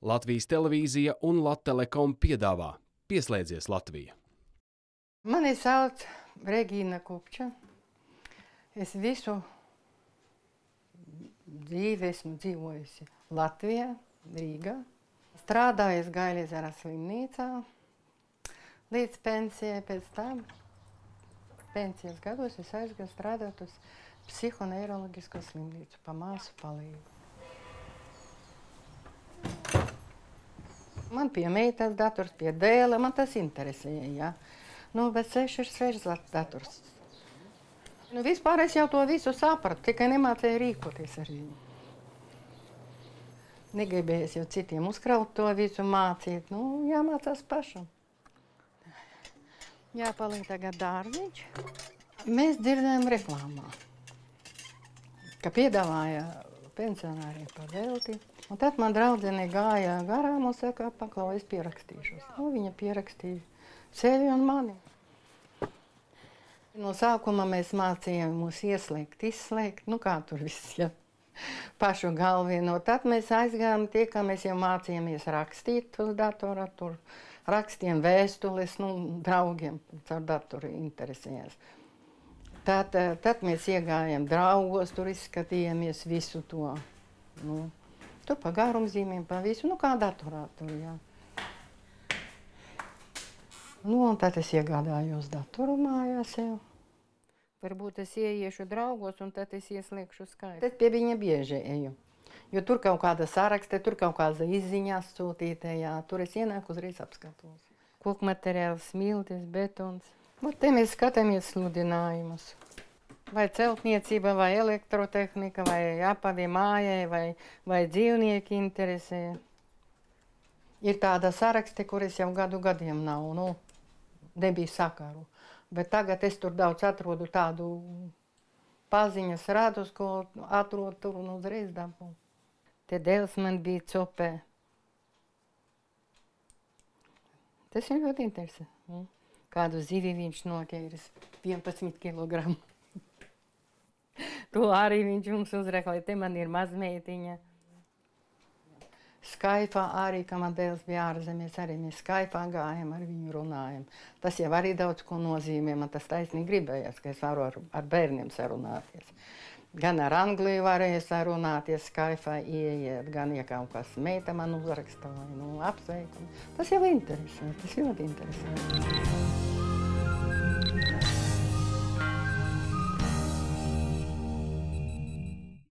Latvijas televīzija un Latelekom piedāvā Pieslēdzies Latvija. Mani sauc Regīna Kupča. Es visu dzīvi esmu dzīvojusi Latvijā, Rīgā. Strādāju Gaļezera slimnīcā līdz pensijai. Pēc tam pensijas gados es aizgāju strādāt uz psihoneiroloģisko slimnīcu pa māsu palīgu. Man pie meitas dators, pie dēla, man tas interesēja, jā. Bet seši ir svešs dators. Vispār es jau to visu sapratu, tikai nemācēju rīkoties ar viņu. Negribējos jau citiem uzkraut to visu mācīt, jāmācās pašam. Jāpaliek tagad dārziņš. Mēs dzirdējām reklāmā, ka piedāvāja pensionāriem par velti. Un tad man draudzene gāja garām un saka, paklau, es pierakstīšos. Viņa pierakstīja sevi un mani. No sākuma mēs mācījāmies ieslēgt, izslēgt, kā tur viss, ja, pašu galveno. Tad mēs aizgājām tie, kā mēs jau mācījāmies rakstīt uz datora, tur rakstījām vēstules, draugiem caur datoru interesējās. Tad mēs iegājām draugos, tur izskatījāmies visu to, tur pa garumzīmēm, pa visu, kā datorā tur, jā. Un tad es iegādājos datoru mājās jau. Varbūt es ieiešu draugos un tad es ieslēgšu skaitu. Tad pie viņa bieži eju, jo tur kaut kāda sarakste, tur kaut kāda izziņās sūtītē, jā, tur es ienāku uzreiz apskatos. Kokmateriāls, smiltis, betons. Te mēs skatāmies sludinājumus. Vai celtniecība, vai elektrotehnika, vai apavi mājai, vai dzīvnieki interesē. Ir tāda sarakste, kuras jau gadiem nav, nebija sakaru. Bet tagad es tur daudz atrodu tādu paziņas radus, ko atrodu tur un uzreiz dabū. Te dēls man bija copē. Tas ir ļoti interesanti. Kādu zivi viņš noķēris, 11 kilogramu. To arī viņš mums uzraklēja. Te man ir mazmeitiņa. Skaifā arī, kad man dēls bija ārzemēs, arī mēs Skaifā gājam, ar viņu runājam. Tas jau arī daudz ko nozīmē. Man tas taisnīgi gribējās, ka es varu ar bērniem sarunāties. Gan ar Angliju varēju sarunāties, Skaifā ieiet, gan, ja kaut kas meita man uzraksta vai apsveikumi. Tas jau interesē, tas ļoti interesē.